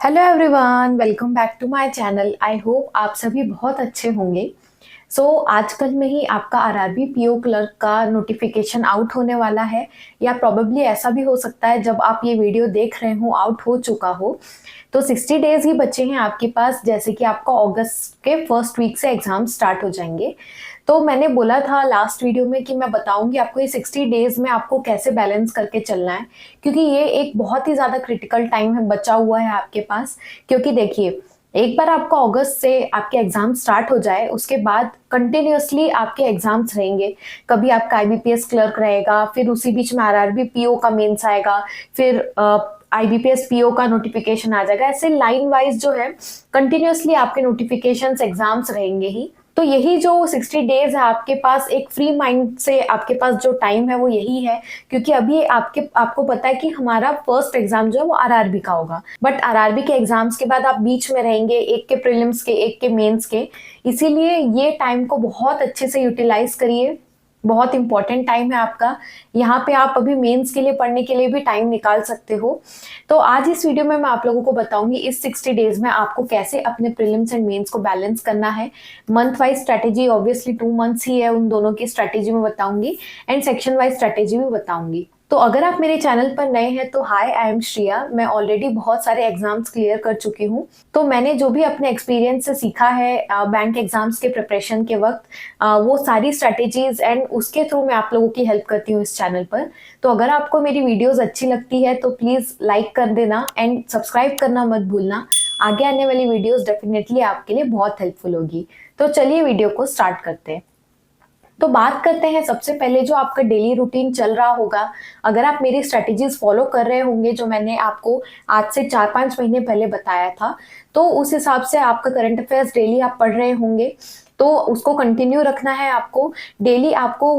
Hello everyone, welcome back to my channel. I hope आप सभी बहुत अच्छे होंगे। आजकल में ही आपका आरआरबी पीओ क्लर्क का नोटिफिकेशन आउट होने वाला है, या प्रॉबेबली ऐसा भी हो सकता है जब आप ये वीडियो देख रहे हो आउट हो चुका हो। तो 60 डेज ही बचे हैं आपके पास, जैसे कि आपका अगस्त के फर्स्ट वीक से एग्जाम स्टार्ट हो जाएंगे। तो मैंने बोला था लास्ट वीडियो में कि मैं बताऊंगी आपको ये 60 डेज में आपको कैसे बैलेंस करके चलना है, क्योंकि ये एक बहुत ही ज्यादा क्रिटिकल टाइम है बचा हुआ है आपके पास। क्योंकि देखिए, एक बार आपका अगस्त से आपके एग्जाम स्टार्ट हो जाए, उसके बाद कंटिन्यूअसली आपके एग्जाम्स रहेंगे। कभी आपका आईबीपीएस क्लर्क रहेगा, फिर उसी बीच में आरआरबी पीओ का मेंस आएगा, फिर आईबीपीएस पीओ का नोटिफिकेशन आ जाएगा। ऐसे लाइन वाइज जो है कंटिन्यूअसली आपके नोटिफिकेशंस एग्जाम्स रहेंगे ही। तो यही जो 60 डेज है आपके पास, एक फ्री माइंड से आपके पास जो टाइम है वो यही है। क्योंकि अभी आपको पता है कि हमारा फर्स्ट एग्जाम जो है वो आरआरबी का होगा, बट आरआरबी के एग्जाम्स के बाद आप बीच में रहेंगे, एक के प्रीलिम्स के, एक के मेंस के। इसीलिए ये टाइम को बहुत अच्छे से यूटिलाइज करिए। बहुत इंपॉर्टेंट टाइम है आपका। यहाँ पे आप अभी मेंस के लिए पढ़ने के लिए भी टाइम निकाल सकते हो। तो आज इस वीडियो में मैं आप लोगों को बताऊंगी इस 60 डेज में आपको कैसे अपने प्रीलिम्स एंड मेंस को बैलेंस करना है। Month wise strategy, obviously 2 months ही है, उन दोनों की स्ट्रेटेजी में बताऊंगी, एंड सेक्शन वाइज स्ट्रेटेजी भी बताऊंगी। तो अगर आप मेरे चैनल पर नए हैं तो हाय, आई एम श्रिया। मैं ऑलरेडी बहुत सारे एग्जाम्स क्लियर कर चुकी हूँ। तो मैंने जो भी अपने एक्सपीरियंस से सीखा है बैंक एग्जाम्स के प्रिपरेशन के वक्त, वो सारी स्ट्रेटेजीज एंड उसके थ्रू मैं आप लोगों की हेल्प करती हूँ इस चैनल पर। तो अगर आपको मेरी वीडियोस अच्छी लगती है तो प्लीज लाइक कर देना एंड सब्सक्राइब करना मत भूलना। आगे आने वाली वीडियोस डेफिनेटली आपके लिए बहुत हेल्पफुल होगी। तो चलिए वीडियो को स्टार्ट करते हैं। तो बात करते हैं सबसे पहले जो आपका डेली रूटीन चल रहा होगा। अगर आप मेरी स्ट्रेटेजीज फॉलो कर रहे होंगे जो मैंने आपको आज से 4-5 महीने पहले बताया था, तो उस हिसाब से आपका करंट अफेयर्स डेली आप पढ़ रहे होंगे, तो उसको कंटिन्यू रखना है आपको। डेली आपको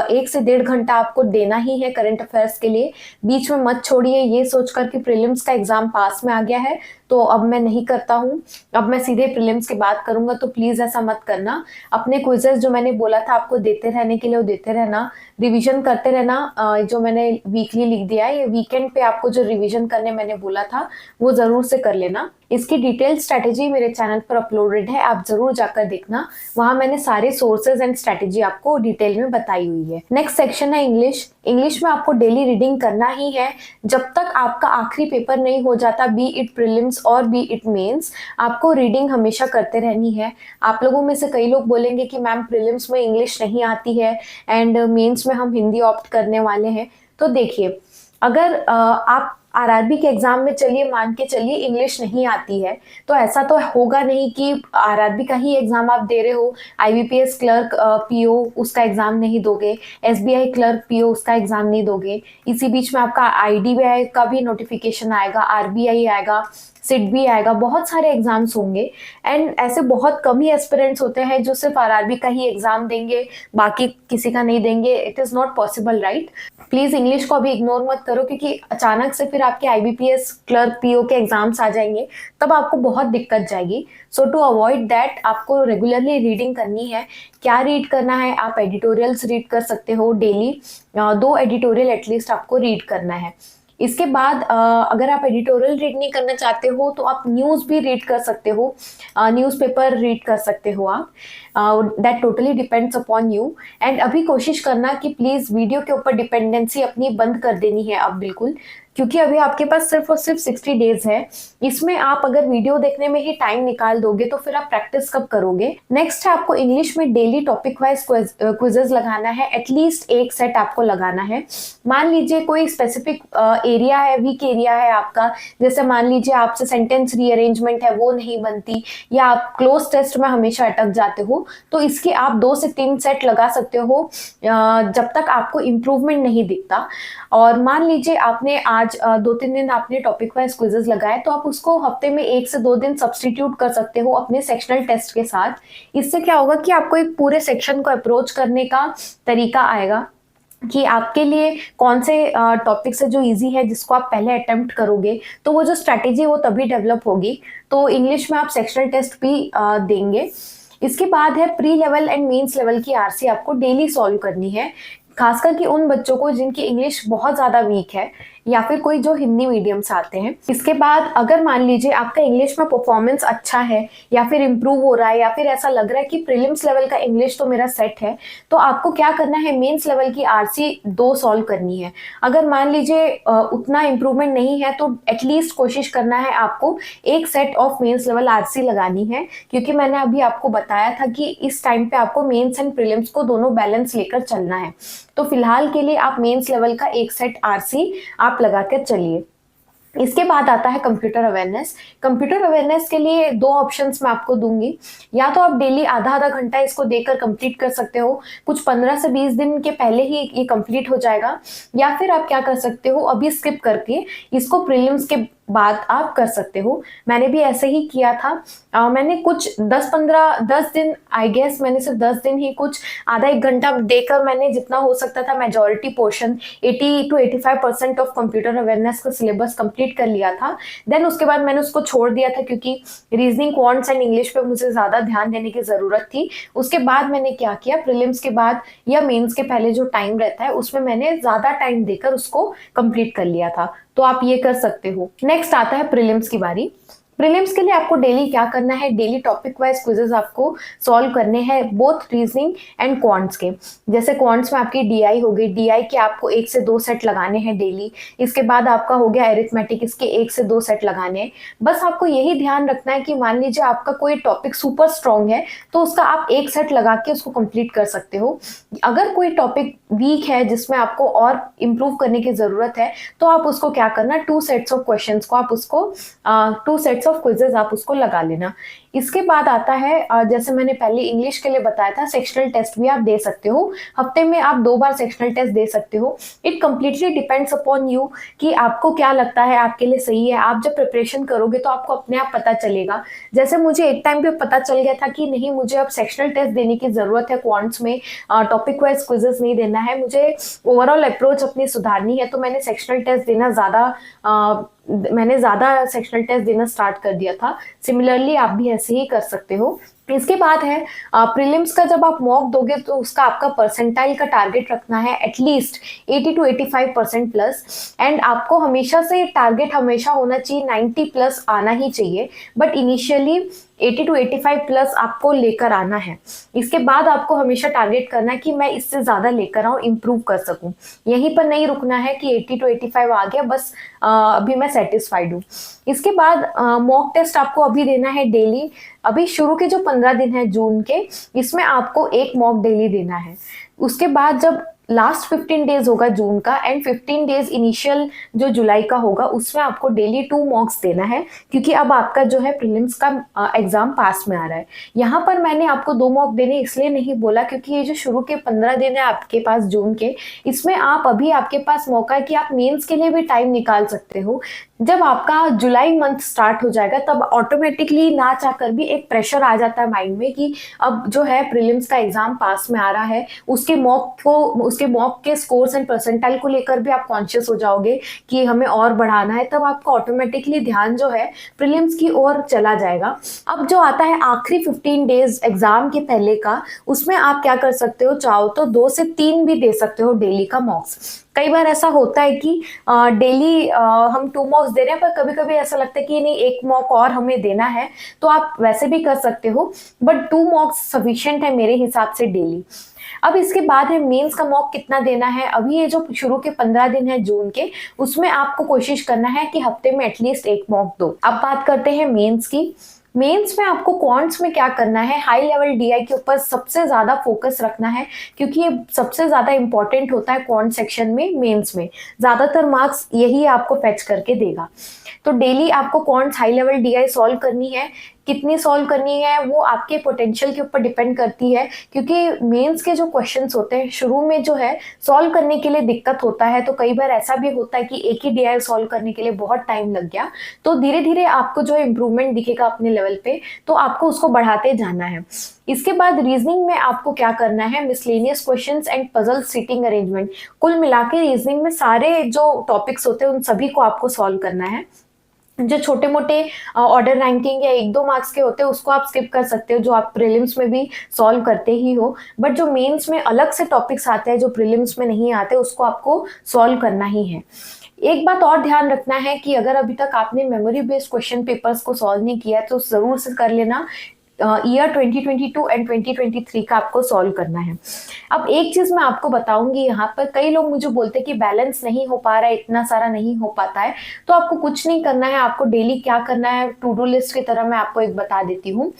1 से 1.5 घंटा आपको देना ही है करंट अफेयर्स के लिए। बीच में मत छोड़िए ये सोचकर कि प्रीलिम्स का एग्जाम पास में आ गया है तो अब मैं नहीं करता हूँ, अब मैं सीधे प्रीलिम्स की बात करूंगा। तो प्लीज ऐसा मत करना। अपने क्विजेस जो मैंने बोला था आपको देते रहने के लिए, वो देते रहना, रिवीजन करते रहना। जो मैंने वीकली लिख दिया है, ये वीकेंड पे आपको जो रिवीजन करने मैंने बोला था वो जरूर से कर लेना। इसकी डिटेल स्ट्रेटेजी मेरे चैनल पर अपलोडेड है, आप जरूर जाकर देखना। वहां मैंने सारे सोर्सेज एंड स्ट्रेटेजी आपको डिटेल में बताई हुई है। नेक्स्ट सेक्शन है इंग्लिश। इंग्लिश में आपको डेली रीडिंग करना ही है जब तक आपका आखिरी पेपर नहीं हो जाता, बी इट प्रीलिम्स और बी इट मेंस। आपको रीडिंग हमेशा करते रहनी है। आप लोगों में से कई लोग बोलेंगे कि मैम प्रीलिम्स में इंग्लिश नहीं आती है एंड मेंस में हम हिंदी ऑप्ट करने वाले हैं। तो देखिए, अगर आप आरआरबी के एग्जाम में चलिए मान के चलिए इंग्लिश नहीं आती है, तो ऐसा तो होगा नहीं कि आरआरबी का ही एग्जाम आप दे रहे हो, आईबीपीएस क्लर्क पीओ उसका एग्जाम नहीं दोगे, एसबीआई क्लर्क पीओ उसका एग्जाम नहीं दोगे। इसी बीच में आपका आईडीबीआई का भी नोटिफिकेशन आएगा, आरबीआई आएगा, सिट भी आएगा, बहुत सारे एग्जाम्स होंगे। एंड ऐसे बहुत कम ही एस्पिरेंट्स होते हैं जो सिर्फ आरआरबी का ही एग्जाम देंगे, बाकी किसी का नहीं देंगे। It is not possible, right? Please English को अभी इग्नोर मत करो, क्योंकि अचानक से फिर आपके आईबीपीएस क्लर्क पीओ के एग्जाम्स आ जाएंगे, तब आपको बहुत दिक्कत जाएगी। सो टू अवॉइड दैट आपको रेगुलरली रीडिंग करनी है। क्या रीड करना है? आप एडिटोरियल्स रीड कर सकते हो डेली, 2 एडिटोरियल एटलीस्ट आपको रीड करना है। इसके बाद अगर आप एडिटोरियल रीड नहीं करना चाहते हो तो आप न्यूज़ भी रीड कर सकते हो, न्यूज़पेपर रीड कर सकते हो आप। That totally depends upon you. And अभी कोशिश करना कि प्लीज वीडियो के ऊपर डिपेंडेंसी अपनी बंद कर देनी है अब बिल्कुल, क्योंकि अभी आपके पास सिर्फ और सिर्फ 60 डेज है। इसमें आप अगर वीडियो देखने में ही टाइम निकाल दोगे तो फिर आप प्रैक्टिस कब करोगे? नेक्स्ट है आपको इंग्लिश में डेली टॉपिक वाइज क्विजेस लगाना है, एटलीस्ट एक सेट आपको लगाना है। मान लीजिए कोई स्पेसिफिक एरिया है, वीक एरिया है आपका, जैसे मान लीजिए आपसे सेंटेंस रीअरेंजमेंट है वो नहीं बनती, या आप क्लोज टेस्ट में हमेशा अटक जाते हो, तो इसके आप 2 से 3 सेट लगा सकते हो जब तक आपको इम्प्रूवमेंट नहीं दिखता। और मान लीजिए आपने आज 2-3 दिन आपने टॉपिक वाइज क्विजेस लगाए, तो आप उसको हफ्ते में 1 से 2 दिन सब्सटीट्यूट कर सकते हो अपने सेक्शनल टेस्ट के साथ। इससे क्या होगा कि आपको एक पूरे सेक्शन को अप्रोच करने का तरीका आएगा कि आपके लिए कौन से टॉपिक से जो इजी है जिसको आप पहले अटेम्प्ट करोगे, तो वो जो स्ट्रैटेजी वो तभी डेवलप होगी। तो इंग्लिश में आप सेक्शनल टेस्ट भी देंगे। इसके बाद है pre level and mains level की आरसी आपको डेली सॉल्व करनी है, खासकर कि उन बच्चों को जिनकी इंग्लिश बहुत ज़्यादा वीक है। या फिर कोई जो हिंदी मीडियम से आते हैं। इसके बाद अगर मान लीजिए आपका इंग्लिश में परफॉर्मेंस अच्छा है या फिर इम्प्रूव हो रहा है या फिर ऐसा लग रहा है कि प्रीलिम्स लेवल का इंग्लिश तो मेरा सेट है, तो आपको क्या करना है, मेंस लेवल की आरसी 2 सॉल्व करनी है। अगर मान लीजिए उतना इम्प्रूवमेंट नहीं है तो एटलीस्ट कोशिश करना है आपको एक set of mains level RC लगानी है, क्योंकि मैंने अभी आपको बताया था कि इस टाइम पे आपको मेंस एंड प्रीलिम्स को दोनों बैलेंस लेकर चलना है। तो फिलहाल के लिए आप मेंस लेवल का एक सेट आरसी आप लगाकर चलिए। इसके बाद आता है कंप्यूटर अवेयरनेस। कंप्यूटर अवेयरनेस के लिए 2 ऑप्शंस मैं आपको दूंगी। या तो आप डेली आधा आधा घंटा इसको देकर कंप्लीट कर सकते हो, कुछ 15 से 20 दिन के पहले ही ये कंप्लीट हो जाएगा। या फिर आप क्या कर सकते हो, अभी स्किप करके इसको प्रीलिम्स के बाद आप कर सकते हो। मैंने भी ऐसे ही किया था। मैंने कुछ 10 दिन, आई गेस मैंने सिर्फ 10 दिन ही कुछ आधा एक घंटा देकर मैंने जितना हो सकता था majority portion 80 to 85% of computer awareness का सिलेबस कंप्लीट कर लिया था। देन उसके बाद मैंने उसको छोड़ दिया था, क्योंकि रीजनिंग, क्वांट्स एंड इंग्लिश पे मुझे ज्यादा ध्यान देने की जरूरत थी। उसके बाद मैंने क्या किया, प्रीलिम्स के बाद या मेंस के पहले जो टाइम रहता है उसमें मैंने ज्यादा टाइम देकर उसको कंप्लीट कर लिया था। तो आप ये कर सकते हो। नेक्स्ट आता है प्रीलिम्स की बारी। प्रीलिम्स के लिए आपको डेली क्या करना है, डेली टॉपिक वाइज क्विजेस आपको सॉल्व करने हैं, बोथ रीजनिंग एंड क्वांट्स के। जैसे क्वांट्स में आपकी डीआई हो गई, डीआई के आपको 1 से 2 सेट लगाने हैं डेली। इसके बाद आपका हो गया एरिथमेटिक, इसके 1 से 2 सेट लगाने हैं। बस आपको यही ध्यान रखना है कि मान लीजिए आपका कोई टॉपिक सुपर स्ट्रॉन्ग है तो उसका आप 1 सेट लगा के उसको कंप्लीट कर सकते हो। अगर कोई टॉपिक वीक है जिसमें आपको और इम्प्रूव करने की जरूरत है तो आप उसको क्या करना, 2 सेट्स ऑफ क्वेश्चंस को आप उसको 2 सेट्स ऑफ क्विजेस आप उसको लगा लेना। इसके बाद आता है जैसे मैंने पहले इंग्लिश के लिए बताया था, सेक्शनल टेस्ट भी आप दे सकते हो। हफ्ते में आप 2 बार सेक्शनल टेस्ट दे सकते हो। It completely depends upon you कि आपको क्या लगता है आपके लिए सही है। आप जब प्रिपरेशन करोगे तो आपको अपने आप पता चलेगा। जैसे मुझे एक टाइम पे पता चल गया था कि नहीं, मुझे अब सेक्शनल टेस्ट देने की जरूरत है क्वांट्स में, टॉपिक वाइज क्विजेस नहीं देना है, मुझे ओवरऑल अप्रोच अपनी सुधारनी है। तो मैंने सेक्शनल टेस्ट देना ज्यादा सेक्शनल टेस्ट देना स्टार्ट कर दिया था। सिमिलरली आप भी ऐसे ही कर सकते हो। इसके बाद है प्रीलिम्स का जब आप मॉक दोगे तो उसका आपका परसेंटाइल का टारगेट रखना है एटलीस्ट 80 to 85% प्लस। एंड आपको हमेशा से टारगेट हमेशा होना चाहिए 90 प्लस आना ही चाहिए, बट इनिशियली 80 to 85 प्लस आपको लेकर आना है। इसके बाद आपको हमेशा टारगेट करना है कि मैं इससे ज्यादा लेकर आऊं, इंप्रूव कर सकूं। यहीं पर नहीं रुकना है कि 80 to 85 आ गया बस अभी मैं सेटिस्फाइड हूँ। इसके बाद मॉक टेस्ट आपको अभी देना है डेली। अभी शुरू के जो 15 दिन है जून के, इसमें आपको एक मॉक डेली देना है। उसके बाद जब लास्ट 15 डेज होगा जून का एंड 15 डेज इनिशियल जो जुलाई का होगा, उसमें आपको डेली 2 मॉक्स देना है, क्योंकि अब आपका जो है प्रीलिम्स का एग्जाम पास में आ रहा है। यहाँ पर मैंने आपको 2 मॉक देने इसलिए नहीं बोला क्योंकि ये जो शुरू के 15 दिन है आपके पास जून के, इसमें आप अभी आपके पास मौका है कि आप मेंस के लिए भी टाइम निकाल सकते हो। जब आपका जुलाई मंथ स्टार्ट हो जाएगा तब ऑटोमेटिकली ना चाहकर भी एक प्रेशर आ जाता है माइंड में कि अब जो है प्रीलिम्स का एग्जाम पास में आ रहा है, उसके मॉक के स्कोर्स एंड परसेंटाइल को लेकर भी आप कॉन्शियस हो जाओगे कि हमें और बढ़ाना है। तब आपका ऑटोमेटिकली ध्यान जो है प्रीलिम्स की ओर चला जाएगा। अब जो आता है आखिरी 15 डेज एग्जाम के पहले का, उसमें आप क्या कर सकते हो, चाहो तो 2 से 3 भी दे सकते हो डेली का मॉक्स। कई बार ऐसा होता है कि डेली हम 2 मॉक्स दे रहे हैं, पर कभी कभी ऐसा लगता है कि नहीं, एक मॉक और हमें देना है, तो आप वैसे भी कर सकते हो, बट 2 मॉक्स सफिशिएंट है मेरे हिसाब से डेली। अब इसके बाद है मेंस का मॉक कितना देना है। अभी ये जो शुरू के 15 दिन है जून के, उसमें आपको कोशिश करना है कि हफ्ते में एटलीस्ट एक मॉक दो। अब बात करते हैं मेंस की। मेंस में आपको क्वांट्स में क्या करना है, हाई लेवल डीआई के ऊपर सबसे ज्यादा फोकस रखना है, क्योंकि ये सबसे ज्यादा इंपॉर्टेंट होता है क्वांट सेक्शन में। मेंस में ज्यादातर मार्क्स यही आपको फेच करके देगा। तो डेली आपको quants high level DI solve करनी है। कितनी सॉल्व करनी है वो आपके पोटेंशियल के ऊपर डिपेंड करती है, क्योंकि मेंस के जो क्वेश्चंस होते हैं शुरू में जो है सॉल्व करने के लिए दिक्कत होता है। तो कई बार ऐसा भी होता है कि एक ही डीआई सॉल्व करने के लिए बहुत टाइम लग गया। तो धीरे धीरे आपको जो इम्प्रूवमेंट दिखेगा अपने लेवल पे, तो आपको उसको बढ़ाते जाना है। इसके बाद रीजनिंग में आपको क्या करना है, miscellaneous questions and puzzle seating arrangement. कुल मिला के रीजनिंग में सारे जो टॉपिक्स होते हैं उन सभी को आपको सॉल्व करना है। जो छोटे मोटे ऑर्डर रैंकिंग या 1-2 मार्क्स के होते हैं उसको आप स्किप कर सकते हो, जो आप प्रीलिम्स में भी सॉल्व करते ही हो। बट जो मेंस में अलग से टॉपिक्स आते हैं जो प्रीलिम्स में नहीं आते, उसको आपको सॉल्व करना ही है। एक बात और ध्यान रखना है कि अगर अभी तक आपने मेमोरी बेस्ड क्वेश्चन पेपर्स को सॉल्व नहीं किया है तो जरूर से कर लेना। ईयर 2022 एंड 2023 का आपको सॉल्व करना है। अब एक चीज मैं आपको बताऊंगी, यहाँ पर कई लोग मुझे बोलते हैं कि बैलेंस नहीं हो पा रहा है, इतना सारा नहीं हो पाता है। तो आपको कुछ नहीं करना है, आपको डेली क्या करना है टू डू लिस्ट की तरह मैं आपको एक बता देती हूँ।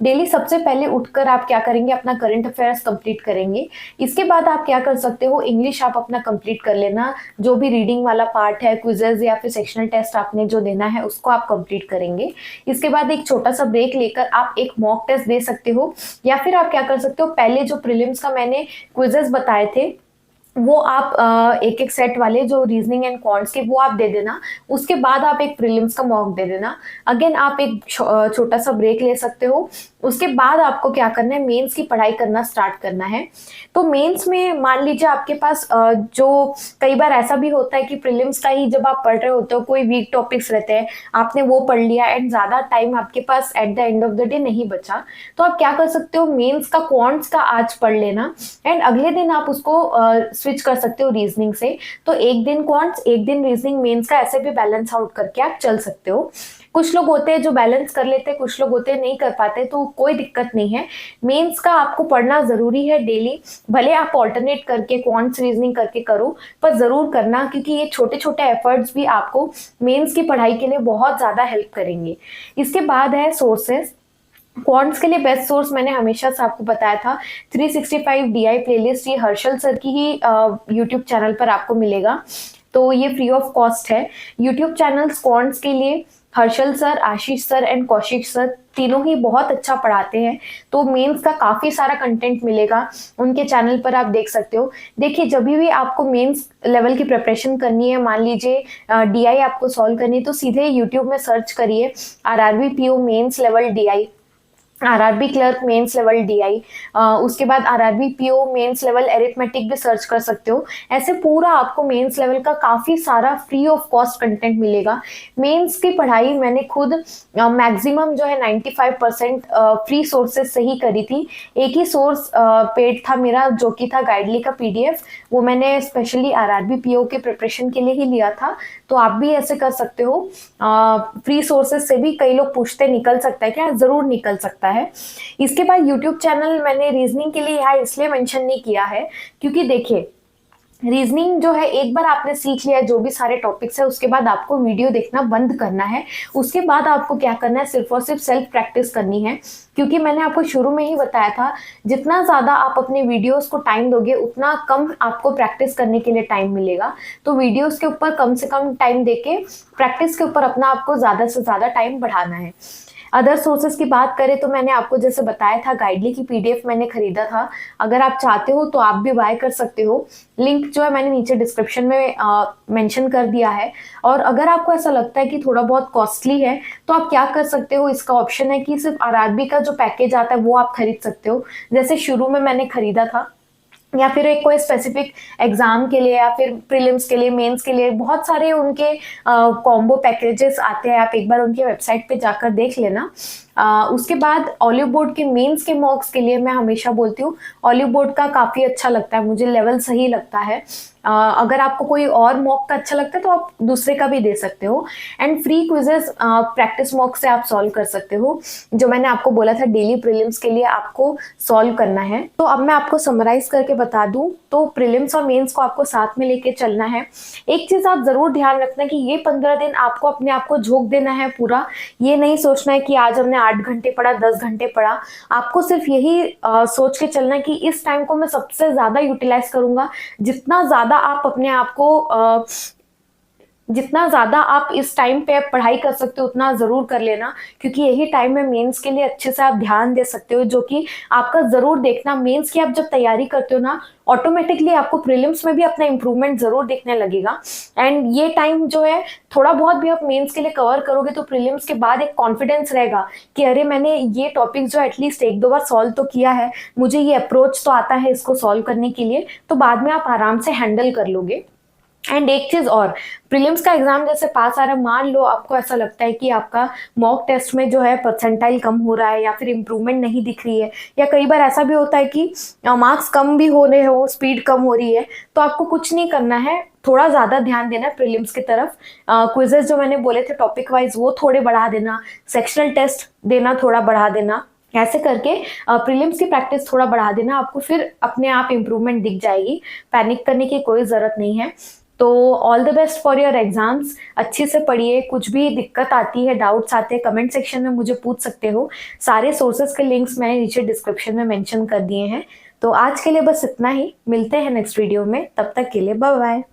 डेली सबसे पहले उठकर आप क्या करेंगे, अपना करंट अफेयर्स कंप्लीट करेंगे। इसके बाद आप क्या कर सकते हो, इंग्लिश आप अपना कंप्लीट कर लेना, जो भी रीडिंग वाला पार्ट है, क्विजेज या फिर सेक्शनल टेस्ट आपने जो देना है उसको आप कंप्लीट करेंगे। इसके बाद एक छोटा सा ब्रेक लेकर आप एक मॉक टेस्ट दे सकते हो, या फिर आप क्या कर सकते हो, पहले जो प्रीलिम्स का मैंने क्विजेस बताए थे वो आप एक एक सेट वाले जो रीजनिंग एंड क्वांट्स के वो आप दे देना। उसके बाद आप एक प्रीलिम्स का मॉक दे देना। अगेन आप एक छोटा सा ब्रेक ले सकते हो। उसके बाद आपको क्या करना है, मेंस की पढ़ाई करना स्टार्ट करना है। तो मेंस में मान लीजिए आपके पास जो कई बार ऐसा भी होता है कि प्रीलिम्स का ही जब आप पढ़ रहे होते हो कोई वीक टॉपिक्स रहते हैं, आपने वो पढ़ लिया एंड ज्यादा टाइम आपके पास at the end of the day नहीं बचा, तो आप क्या कर सकते हो, मेंस का क्वांट्स का आज पढ़ लेना एंड अगले दिन आप उसको स्विच कर सकते हो रीजनिंग से। तो एक दिन क्वांट्स एक दिन रीजनिंग मेंस का, ऐसे भी बैलेंस आउट करके आप चल सकते हो। कुछ लोग होते हैं जो बैलेंस कर लेते हैं, कुछ लोग होते हैं नहीं कर पाते, तो कोई दिक्कत नहीं है। मेंस का आपको पढ़ना जरूरी है डेली, भले आप ऑल्टरनेट करके क्वांट्स रीजनिंग करके करो, पर जरूर करना, क्योंकि ये छोटे छोटे एफर्ट्स भी आपको मेंस की पढ़ाई के लिए बहुत ज्यादा हेल्प करेंगे। इसके बाद है सोर्सेस। क्वांट्स के लिए बेस्ट सोर्स मैंने हमेशा से आपको बताया था, 365 DI प्लेलिस्ट, ये हर्षल सर की ही यूट्यूब चैनल पर आपको मिलेगा। तो ये फ्री ऑफ कॉस्ट है। यूट्यूब चैनल्स क्वांट्स के लिए Harshal sir, Ashish sir and Kaushik sir तीनों ही बहुत अच्छा पढ़ाते हैं। तो मेंस का काफी सारा कंटेंट मिलेगा उनके चैनल पर, आप देख सकते हो। देखिए, जब भी आपको मेंस लेवल की प्रिपरेशन करनी है, मान लीजिए DI आपको सॉल्व करनी है, तो सीधे यूट्यूब में सर्च करिए RRB PO mains level DI, RRB clerk mains level DI, उसके बाद RRB PO mains level arithmetic भी सर्च कर सकते हो। ऐसे पूरा आपको मेंस लेवल का काफी सारा फ्री ऑफ कॉस्ट कंटेंट मिलेगा। मेंस की पढ़ाई मैंने खुद मैक्सिमम जो है 95% फ्री सोर्सेज से ही करी थी। एक ही सोर्स पेड था मेरा, जो कि था गाइडली का PDF, वो मैंने स्पेशली RRB PO के प्रिपरेशन के लिए ही लिया था। तो आप भी ऐसे कर सकते हो। फ्री सोर्सेज से भी कई लोग पूछते निकल सकता है क्या, जरूर निकल सकता है। इसके बाद यूट्यूब चैनल मैंने रीजनिंग के लिए यहाँ इसलिए मेंशन नहीं किया है, क्योंकि देखिए रीजनिंग जो है एक बार आपने सीख लिया जो भी सारे टॉपिक्स है, उसके बाद आपको वीडियो देखना बंद करना है। उसके बाद आपको क्या करना है, सिर्फ और सिर्फ सेल्फ प्रैक्टिस करनी है। क्योंकि मैंने आपको शुरू में ही बताया था, जितना ज्यादा आप अपने वीडियोस को टाइम दोगे उतना कम आपको प्रैक्टिस करने के लिए टाइम मिलेगा। तो वीडियोस के ऊपर कम से कम टाइम देके प्रैक्टिस के ऊपर अपना आपको ज्यादा से ज्यादा टाइम बढ़ाना है। अदर सोर्सेज की बात करें तो मैंने आपको जैसे बताया था, गाइडली की PDF मैंने खरीदा था। अगर आप चाहते हो तो आप भी बाय कर सकते हो। लिंक जो है मैंने नीचे डिस्क्रिप्शन में मेंशन कर दिया है। और अगर आपको ऐसा लगता है कि थोड़ा बहुत कॉस्टली है, तो आप क्या कर सकते हो, इसका ऑप्शन है कि सिर्फ RRB का जो पैकेज आता है वो आप खरीद सकते हो। जैसे शुरू में मैंने खरीदा था, या फिर एक कोई स्पेसिफिक एग्जाम के लिए या फिर प्रीलिम्स के लिए, मेंस के लिए बहुत सारे उनके कॉम्बो पैकेजेस आते हैं। आप एक बार उनके वेबसाइट पे जाकर देख लेना। उसके बाद ऑलिव बोर्ड के मेंस के मॉक्स के लिए मैं हमेशा बोलती हूँ, ऑलिव बोर्ड का काफी अच्छा लगता है मुझे, लेवल सही लगता है। अगर आपको कोई और मॉक का अच्छा लगता है तो आप दूसरे का भी दे सकते हो। And free quizzes practice mock से आप सॉल्व कर सकते हो, जो मैंने आपको बोला था डेली प्रीलिम्स के लिए आपको सॉल्व करना है। तो अब मैं आपको समराइज करके बता दूं, तो प्रीलिम्स और मेंस को आपको साथ में लेके चलना है। एक चीज आप जरूर ध्यान रखना कि ये 15 दिन आपको अपने आप को झोंक देना है पूरा। ये नहीं सोचना है कि आज हमने 8 घंटे पढ़ा, 10 घंटे पढ़ा। आपको सिर्फ यही सोच के चलना है कि इस टाइम को मैं सबसे ज्यादा यूटिलाइज करूंगा। जितना ज्यादा आप अपने आप को जितना ज्यादा आप इस टाइम पे पढ़ाई कर सकते हो उतना जरूर कर लेना, क्योंकि यही टाइम है मेंस के लिए अच्छे से आप ध्यान दे सकते हो, जो कि आपका जरूर देखना। मेंस की आप जब तैयारी करते हो ना, ऑटोमेटिकली आपको प्रीलिम्स में भी अपना इंप्रूवमेंट जरूर दिखने लगेगा। एंड ये टाइम जो है थोड़ा बहुत भी आप मेंस के लिए कवर करोगे तो प्रीलिम्स के बाद एक कॉन्फिडेंस रहेगा कि अरे मैंने ये टॉपिक जो एटलीस्ट 1-2 बार सॉल्व तो किया है, मुझे ये अप्रोच तो आता है इसको सॉल्व करने के लिए, तो बाद में आप आराम से हैंडल कर लोगे। एंड एक चीज और, प्रीलिम्स का एग्जाम जैसे पास आ रहा है, मान लो आपको ऐसा लगता है कि आपका मॉक टेस्ट में जो है परसेंटाइल कम हो रहा है या फिर इंप्रूवमेंट नहीं दिख रही है, या कई बार ऐसा भी होता है कि मार्क्स कम भी हो रहे हो, स्पीड कम हो रही है, तो आपको कुछ नहीं करना है, थोड़ा ज़्यादा ध्यान देना प्रीलिम्स की तरफ। क्विजेस जो मैंने बोले थे टॉपिक वाइज वो थोड़े बढ़ा देना, सेक्शनल टेस्ट देना थोड़ा बढ़ा देना, ऐसे करके प्रीलिम्स की प्रैक्टिस थोड़ा बढ़ा देना, आपको फिर अपने आप इम्प्रूवमेंट दिख जाएगी। पैनिक करने की कोई ज़रूरत नहीं है। तो all the best for your exams, अच्छे से पढ़िए। कुछ भी दिक्कत आती है, डाउट्स आते हैं, कमेंट सेक्शन में मुझे पूछ सकते हो। सारे सोर्सेज के लिंक्स मैंने नीचे डिस्क्रिप्शन में मेंशन कर दिए हैं। तो आज के लिए बस इतना ही, मिलते हैं नेक्स्ट वीडियो में, तब तक के लिए बाय बाय।